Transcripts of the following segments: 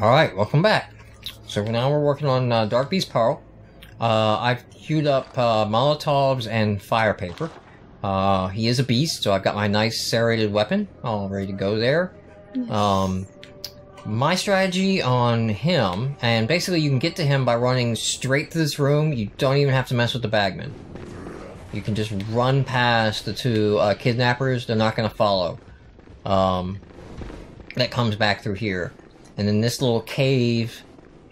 Alright, welcome back. So now we're working on Darkbeast Paarl. I've queued up Molotovs and fire paper. He is a beast, so I've got my nice serrated weapon all ready to go there. Nice. My strategy on him, and basically you can get to him by running straight to this room. You don't even have to mess with the bagman. You can just run past the two kidnappers. They're not going to follow. That comes back through here. And then this little cave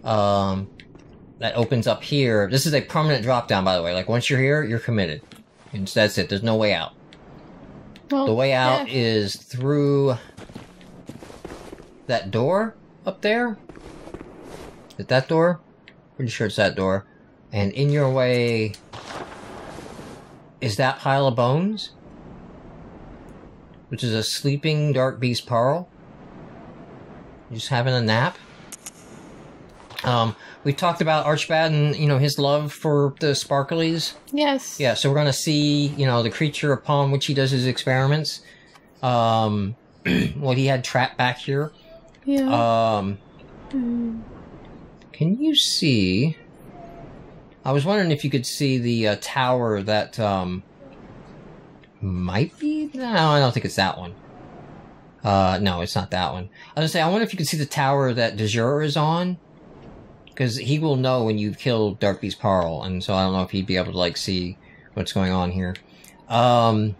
that opens up here. This is a permanent drop down, by the way. Like, once you're here, you're committed. And that's it. There's no way out. Well, the way out is through that door up there. Is it that door? Pretty sure it's that door. And in your way is that pile of bones, which is a sleeping Darkbeast Paarl. Just having a nap. We talked about Archbad and, you know, his love for the sparklies. Yes. Yeah, so we're gonna see, you know, the creature upon which he does his experiments. What he had trapped back here. Yeah. Can you see... I was wondering if you could see the tower that, might be... No, I don't think it's that one. No, it's not that one. I was gonna say, I wonder if you could see the tower that Djura is on. Because he will know when you've killed Darkbeast Paarl, and so I don't know if he'd be able to, like, see what's going on here. Alright,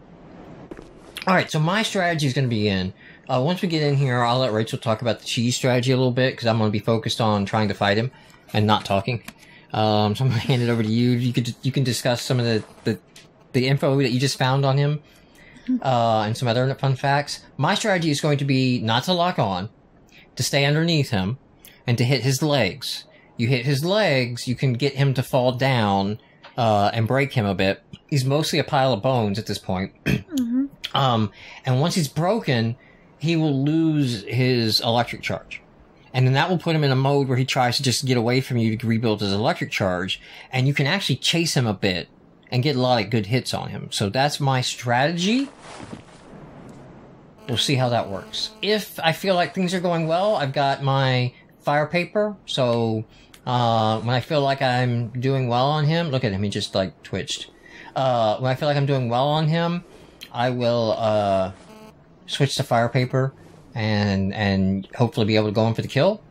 so my strategy is gonna be in. Once we get in here, I'll let Rachel talk about the cheese strategy a little bit, because I'm gonna be focused on trying to fight him, and not talking. So I'm gonna hand it over to you. You can discuss some of the info that you just found on him. And some other fun facts. My strategy is going to be not to lock on, to stay underneath him, and to hit his legs. You hit his legs, you can get him to fall down, and break him a bit. He's mostly a pile of bones at this point. And once he's broken, he will lose his electric charge. And then that will put him in a mode where he tries to just get away from you to rebuild his electric charge, and you can actually chase him a bit and get a lot of good hits on him. So that's my strategy. We'll see how that works. If I feel like things are going well, I've got my fire paper. So when I feel like I'm doing well on him, look at him, he just like twitched. When I feel like I'm doing well on him, I will switch to fire paper and hopefully be able to go in for the kill.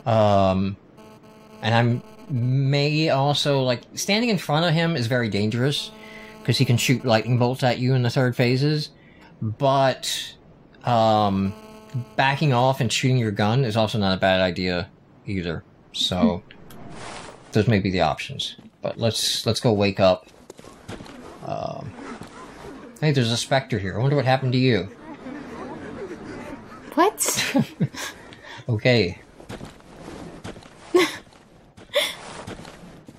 And I'm may also, like, standing in front of him is very dangerous, because he can shoot lightning bolts at you in the third phases, but, backing off and shooting your gun is also not a bad idea either, so, those may be the options. But let's go wake up. Hey, there's a specter here. I wonder what happened to you. What? Okay.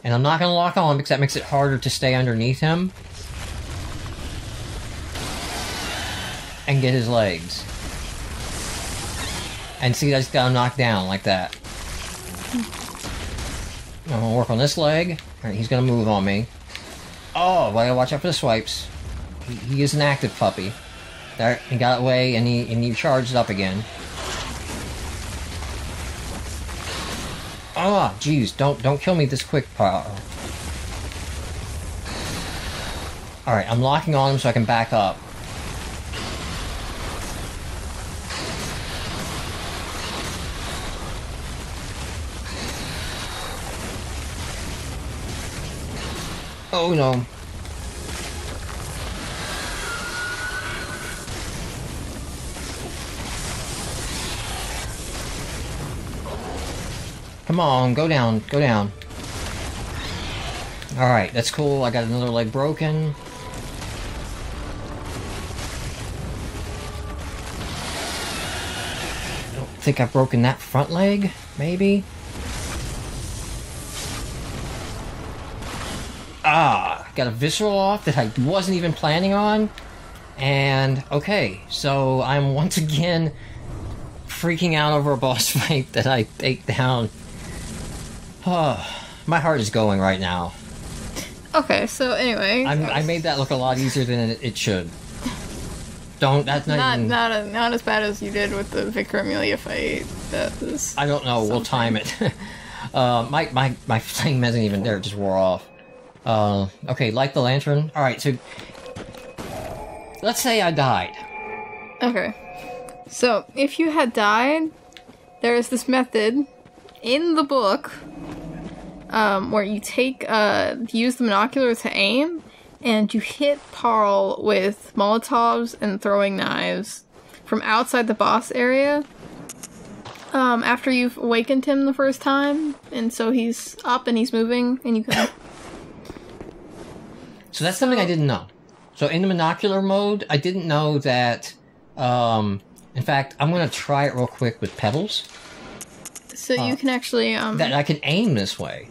And I'm not going to lock on because that makes it harder to stay underneath him and get his legs. And see, I just got him knocked down like that. I'm going to work on this leg. Alright, he's going to move on me. Oh, well, I gotta watch out for the swipes. He is an active puppy. There, he got away and he charged up again. Oh, jeez, don't kill me this quick, Paarl. Alright, I'm locking on him so I can back up. Oh no. Come on, go down, go down. Alright, that's cool. I got another leg broken. I don't think I've broken that front leg, maybe? Ah, got a visceral off that I wasn't even planning on. And, okay, so I'm once again freaking out over a boss fight that I take down. Oh, my heart is going right now. Okay, so anyway... I made that look a lot easier than it should. Don't. That's not even... not as bad as you did with the Vicar Amelia fight. that. I don't know. We'll time it. My flame isn't even there. It just wore off. Okay, light the lantern. Alright, so... Let's say I died. Okay. So, if you had died, there is this method in the book where you use the binocular to aim, and you hit Paarl with Molotovs and throwing knives from outside the boss area after you've awakened him the first time, and so he's up and he's moving, and you can... So that's something I didn't know. So in the binocular mode, I didn't know that... in fact, I'm going to try it real quick with pebbles. So you can actually... That I can aim this way.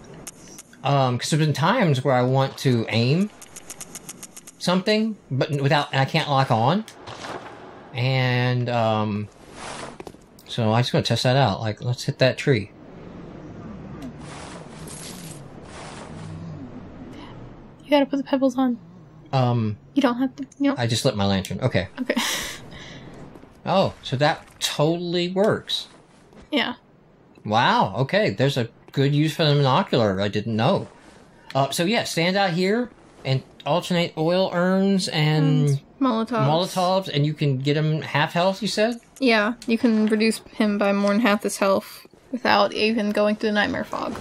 Because there's been times where I want to aim something, but and I can't lock on. And, so I'm just going to test that out. Like, let's hit that tree. You gotta put the pebbles on. You don't have to, I just lit my lantern. Okay. Okay. Oh, so that totally works. Yeah. Wow, okay. There's a good use for the binocular I didn't know. So yeah, stand out here and alternate oil urns and Molotovs, and you can get him half health, you said? Yeah, you can reduce him by more than half his health without even going through the nightmare fog.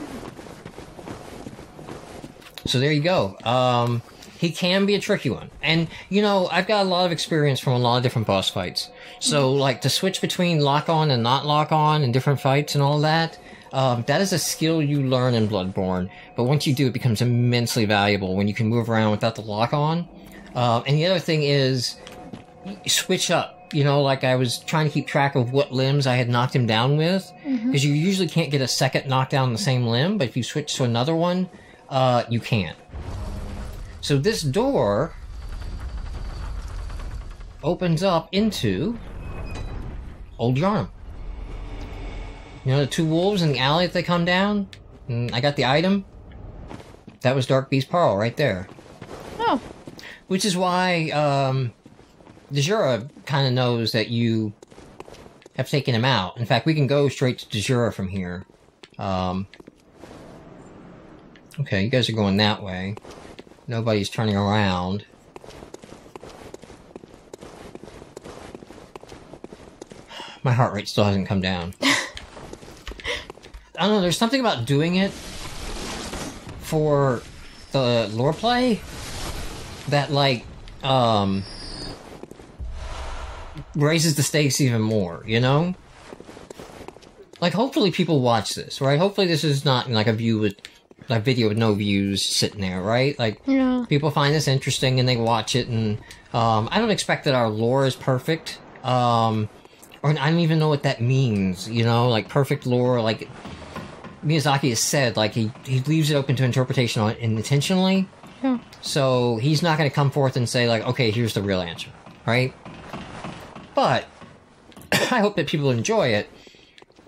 So there you go. He can be a tricky one. And, I've got a lot of experience from a lot of different boss fights. So, like, to switch between lock-on and not lock-on in different fights and all that, that is a skill you learn in Bloodborne. But once you do, it becomes immensely valuable when you can move around without the lock-on. And the other thing is, switch up. Like I was trying to keep track of what limbs I had knocked him down with. Because you usually can't get a second knockdown on the same limb, but if you switch to another one, you can. So this door opens up into Old Yarnum. The two wolves in the alley that they come down? And I got the item. That was Darkbeast Paarl right there. Oh. Which is why Djura kind of knows that you have taken him out. In fact, we can go straight to Djura from here. Okay, you guys are going that way. Nobody's turning around. My heart rate still hasn't come down. I don't know, there's something about doing it for the lore play that, like, raises the stakes even more, Like, hopefully people watch this, right? Hopefully this is not, like, a video with no views sitting there, right? Like, yeah. People find this interesting and they watch it, and I don't expect that our lore is perfect. Or I don't even know what that means, like perfect lore. Like Miyazaki has said, like he leaves it open to interpretation intentionally. Yeah. So he's not going to come forth and say like, okay, here's the real answer, right? But I hope that people enjoy it,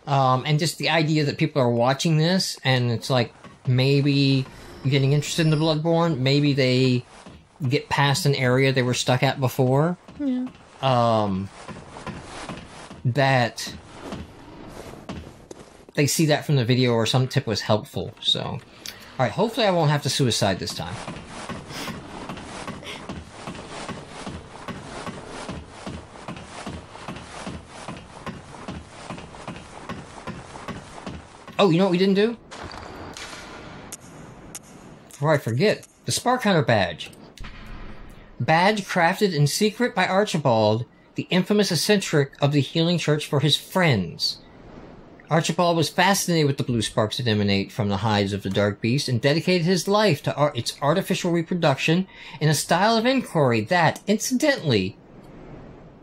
and just the idea that people are watching this and it's like maybe getting interested in the Bloodborne, maybe they get past an area they were stuck at before. Yeah. That they see that from the video or some tip was helpful. So, alright, hopefully I won't have to suicide this time. Oh, you know what we didn't do? Before I forget, the Spark Hunter badge. Badge crafted in secret by Archibald, the infamous eccentric of the Healing Church for his friends. Archibald was fascinated with the blue sparks that emanate from the hides of the Dark Beast and dedicated his life to its artificial reproduction in a style of inquiry that, incidentally,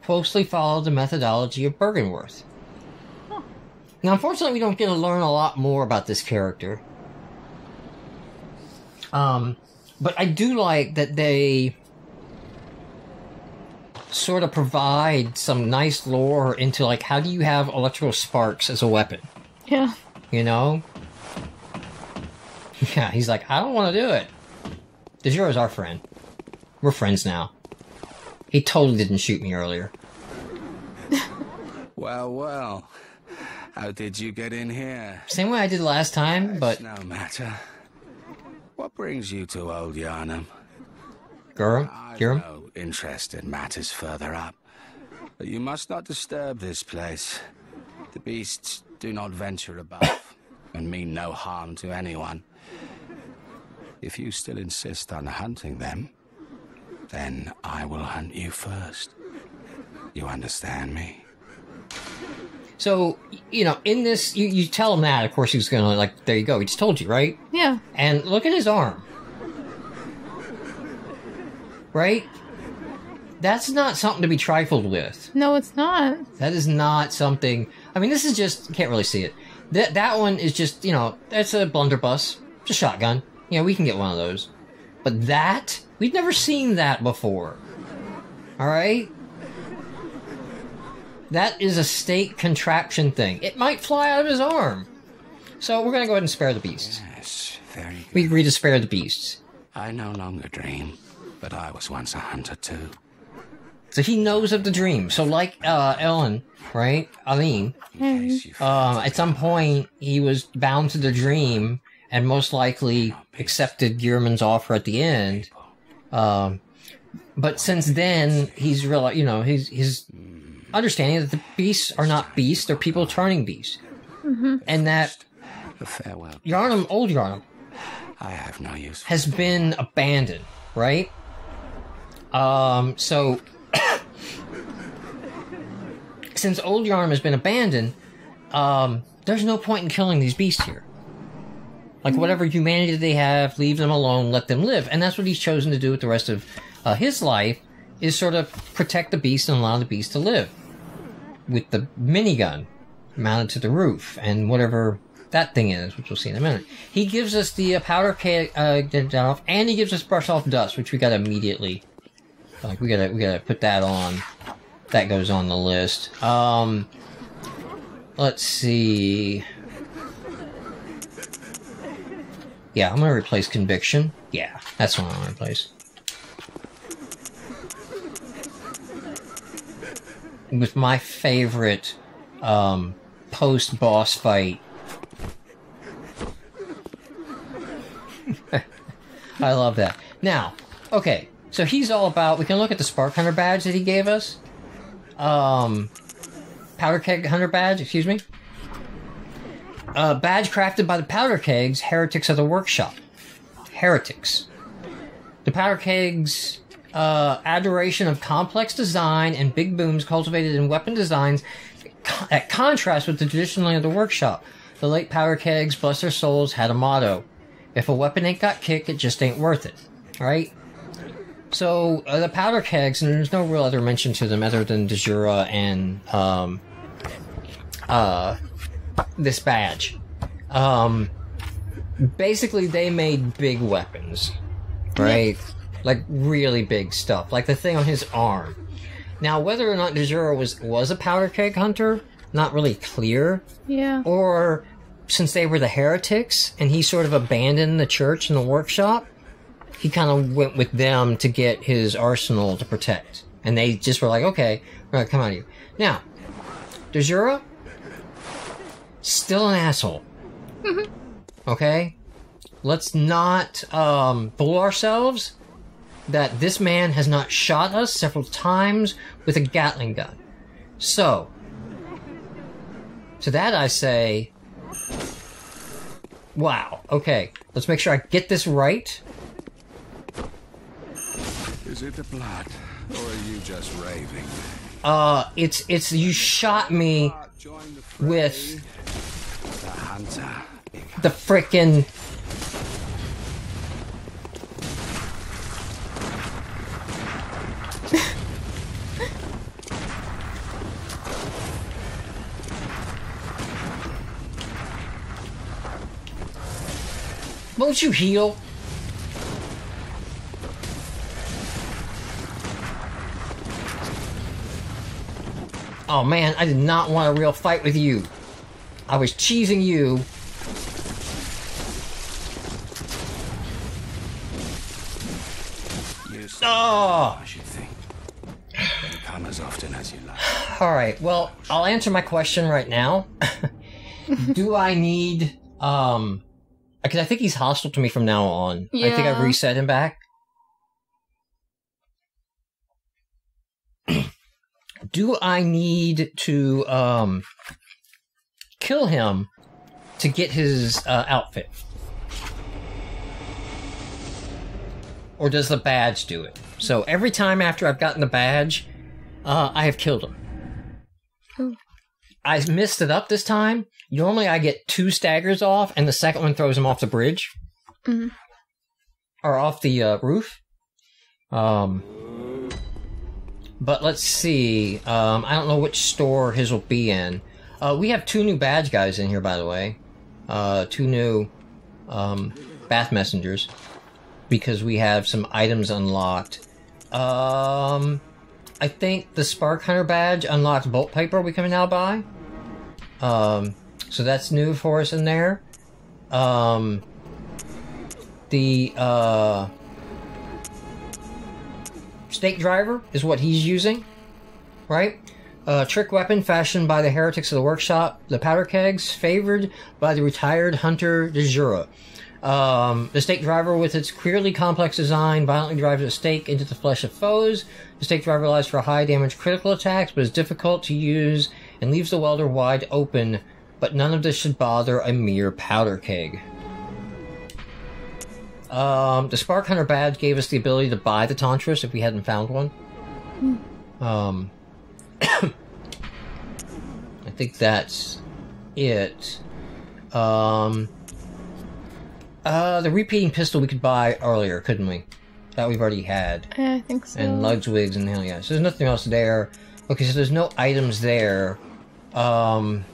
closely followed the methodology of Byrgenwerth. Huh. Now, unfortunately, we don't get to learn a lot more about this character. But I do like that they sort of provide some nice lore into, like, how do you have electrical sparks as a weapon? Yeah. Yeah, he's like, I don't want to do it. Djura's our friend. We're friends now. He totally didn't shoot me earlier. Well, well. How did you get in here? Same way I did last time, but... No matter. What brings you to Old Yarnum? Djura? I've no interest in matters further up. But you must not disturb this place. The beasts do not venture above, and mean no harm to anyone. If you still insist on hunting them, then I will hunt you first. You understand me? So, you know, in this, you tell him that, of course he's gonna, like, there you go, he just told you, right? Yeah. And look at his arm. Right? That's not something to be trifled with. No, it's not. That is not something... I mean, this is just... You can't really see it. That one is just, you know, that's a blunderbuss. It's a shotgun. You know, we can get one of those. But that... We've never seen that before. Alright? That is a state contraption thing. It might fly out of his arm. So we're gonna go ahead and spare the beasts. Yes, very good. We agree to spare the beasts. I no longer dream, but I was once a hunter too. So he knows of the dream. So like Ellen, right? Aline, at some point he was bound to the dream and most likely accepted Gearman's offer at the end. But since then he's realized, you know, he's understanding that the beasts are not beasts, they're people turning beasts. And that Farewell. Yarnum, old Yarnum, I have no use. has been abandoned, right? So since old Yarnum has been abandoned, there's no point in killing these beasts here. Like, whatever humanity they have, leave them alone, let them live. And that's what he's chosen to do with the rest of his life, is sort of protect the beast and allow the beast to live. With the minigun mounted to the roof, and whatever that thing is, which we'll see in a minute. He gives us the powder keg off, and he gives us brush off dust, which we gotta immediately... Like, we gotta put that on. That goes on the list. Let's see... Yeah, I'm gonna replace Conviction. Yeah, that's what I'm gonna replace. With my favorite, post-boss fight. I love that. Now, okay, so he's all about... We can look at the Spark Hunter badge that he gave us. Powder Keg Hunter badge, excuse me. Badge crafted by the Powder Kegs, Heretics of the Workshop. Heretics. The Powder Kegs, adoration of complex design and big booms cultivated in weapon designs that contrast with the traditionally of the workshop. The late Powder Kegs, bless their souls, had a motto. If a weapon ain't got kick, it just ain't worth it. Right? So, the Powder Kegs, and there's no real other mention to them other than Djura and, this badge. Basically, they made big weapons. Right? Like, really big stuff. Like the thing on his arm. Now, whether or not Djura was a Powder Keg hunter, not really clear. Yeah. Or, since they were the heretics, and he sort of abandoned the church and the workshop, he kind of went with them to get his arsenal to protect. And they just were like, okay, we're gonna come out of you. Now, Djura, still an asshole. Okay? Let's not fool ourselves that this man has not shot us several times with a Gatling gun. So, to that I say, wow, okay, let's make sure I get this right. Is it the blood, or are you just raving? It's you shot me with The hunter. the frickin' Won't you heal? Oh man, I did not want a real fight with you. I was cheesing you. Oh! I should think. Come as often as you like. Alright, well, I'll answer my question right now. Do I need, because I think he's hostile to me from now on. Yeah. I think I've reset him back. Do I need to, kill him to get his, outfit? Or does the badge do it? So every time after I've gotten the badge, I have killed him. Oh. I messed it up this time. Normally I get 2 staggers off, and the second one throws him off the bridge. Mm-hmm. Or off the roof. But let's see. I don't know which store his will be in. We have 2 new badge guys in here, by the way. 2 new bath messengers. Because we have some items unlocked. I think the Spark Hunter badge unlocks bolt paper we can now buy. So that's new for us in there. The Snake Driver is what he's using, right? Trick weapon fashioned by the heretics of the workshop, the powder kegs, favored by the retired hunter Djura. The stake driver, with its clearly complex design, violently drives a stake into the flesh of foes. The stake driver allows for high damage critical attacks, but is difficult to use and leaves the welder wide open, but none of this should bother a mere powder keg. The Spark Hunter badge gave us the ability to buy the Tantras if we hadn't found one. I think that's it. The repeating pistol we could buy earlier, couldn't we? That we've already had. Yeah, I think so. And Ludwig's and hell yeah. So there's nothing else there. Okay, so there's no items there. Can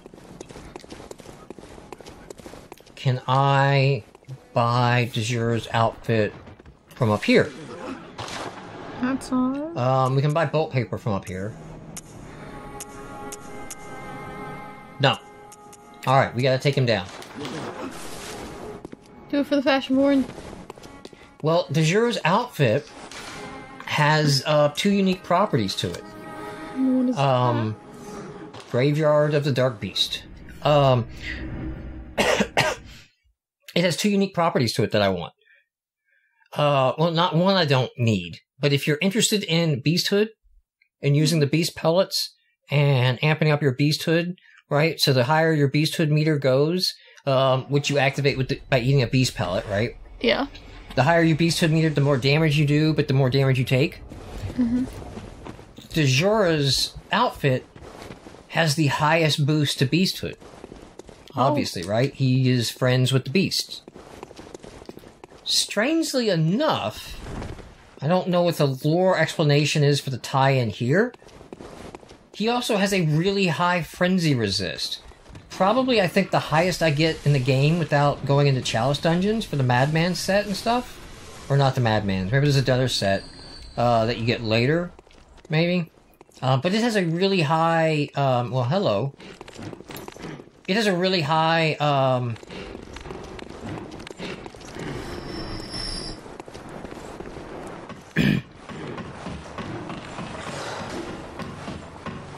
I buy Djura's outfit from up here? That's all. We can buy bolt paper from up here. No. Alright, we gotta take him down. Do it for the fashion born. Well, Djura's outfit has 2 unique properties to it. What is that? Graveyard of the Darkbeast. It has 2 unique properties to it that I want. Well, not one I don't need, but if you're interested in beasthood and using the beast pellets and amping up your beasthood, right? So the higher your beasthood meter goes, which you activate with by eating a beast pellet, right? Yeah. The higher your beasthood meter, the more damage you do, but the more damage you take. Mm-hmm. Djura's outfit has the highest boost to beasthood. Obviously, right? He is friends with the beasts. Strangely enough, I don't know what the lore explanation is for the tie-in here. He also has a really high frenzy resist. Probably, I think, the highest I get in the game without going into Chalice Dungeons for the Madman set and stuff. Or not the Madmans. Maybe there's another set that you get later, maybe. But it has a really high... well, hello. It has a really high...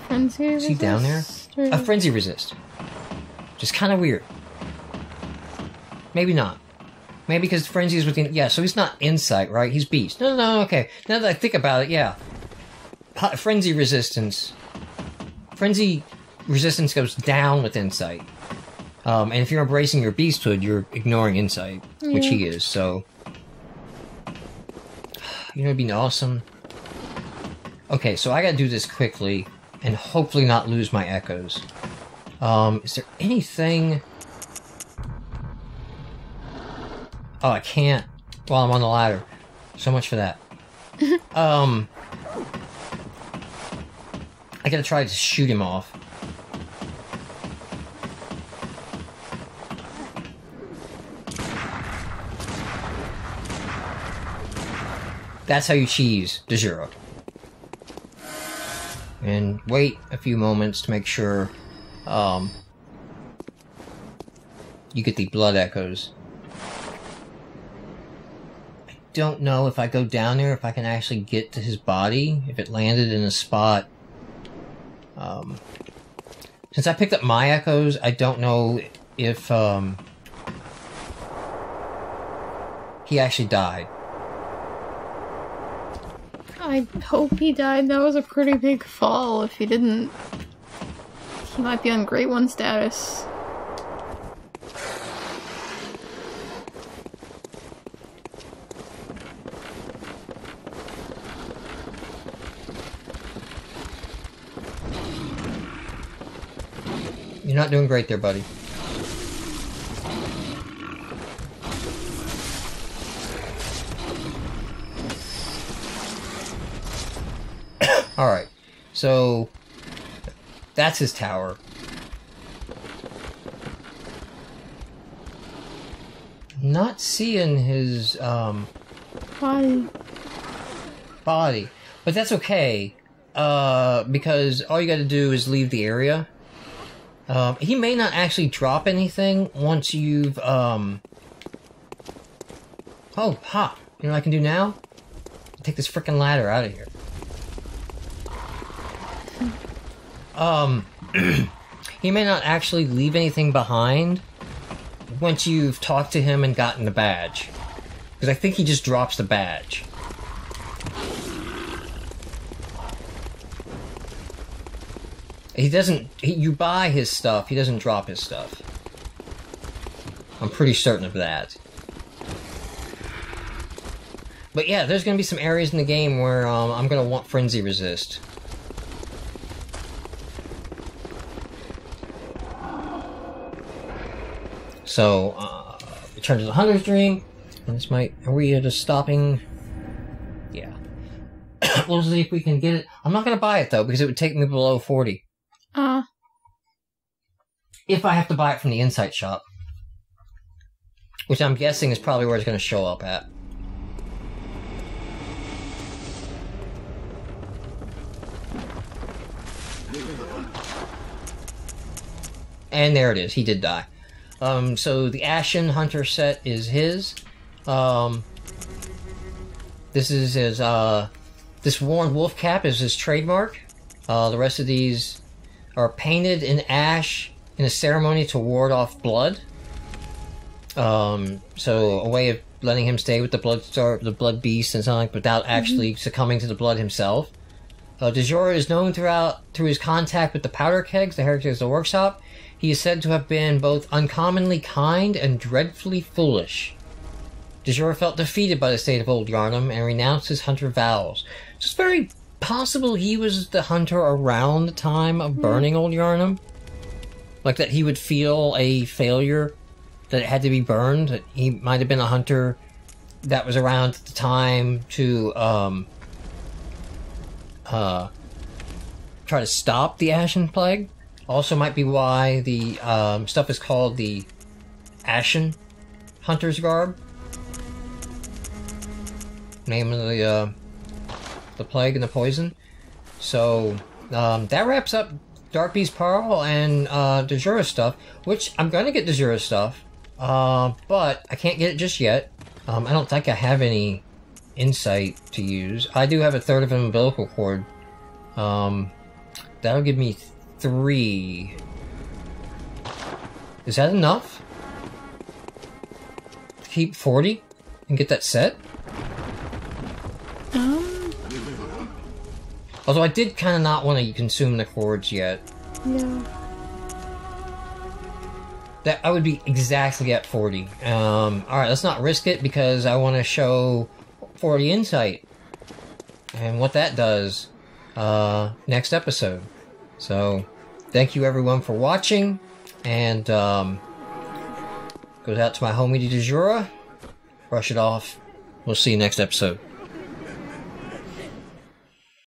Frenzy Is he down there? or- A frenzy resist. Just kind of weird. Maybe not. Maybe because frenzy is within... Yeah, so he's not insight, right? He's beast. No, okay. Now that I think about it, yeah. Frenzy resistance. Frenzy resistance goes down with insight. And if you're embracing your beasthood, you're ignoring insight, which he is, so... You know, it'd be awesome. Okay, so I gotta do this quickly, and hopefully not lose my echoes. Is there anything... Oh, I can't while I'm on the ladder. So much for that. I gotta try to shoot him off. That's how you cheese Djura. And wait a few moments to make sure you get the blood echoes. I don't know if I go down there if I can actually get to his body, if it landed in a spot Since I picked up my echoes, I don't know if, he actually died. I hope he died. That was a pretty big fall. If he didn't, he might be on Great One status. You're not doing great there, buddy. Alright, so that's his tower. Not seeing his Body. But that's okay, because all you gotta do is leave the area. He may not actually drop anything once you've, Oh, ha! You know what I can do now? Take this frickin' ladder out of here. He may not actually leave anything behind once you've talked to him and gotten the badge. Because I think he just drops the badge. He doesn't... you buy his stuff, he doesn't drop his stuff. I'm pretty certain of that. But yeah, there's gonna be some areas in the game where I'm gonna want Frenzy Resist. So, return to the Hunter's Dream. And this might... are we just stopping? Yeah. We'll see if we can get it. I'm not gonna buy it though, because it would take me below 40. If I have to buy it from the Insight shop. Which I'm guessing is probably where it's going to show up at. And there it is, he did die. So the Ashen Hunter set is his. This is his, this Worn Wolf Cap is his trademark. The rest of these are painted in ash in a ceremony to ward off blood. So a way of letting him stay with the the blood beast and something like without actually succumbing to the blood himself. Djura is known through his contact with the powder kegs, the heretics of the workshop. He is said to have been both uncommonly kind and dreadfully foolish. Djura felt defeated by the state of Old Yarnum and renounced his hunter vows. So it's very possible he was the hunter around the time of burning Old Yarnum. Like that he would feel a failure that it had to be burned. That he might have been a hunter that was around at the time to try to stop the Ashen Plague. Also might be why the stuff is called the Ashen Hunter's Garb. Name of the plague and the poison. So that wraps up Darkbeast Paarl and Djura stuff, which I'm gonna get Djura stuff, but I can't get it just yet. I don't think I have any insight to use. I do have a third of an umbilical cord. That'll give me 3. Is that enough to keep 40 and get that set? Although I did kind of not want to consume the cords yet. Yeah. That I would be exactly at 40. Alright, let's not risk it because I want to show 40 insight. And what that does next episode. So, thank you everyone for watching. And goes out to my homie Djura. Brush it off. We'll see you next episode.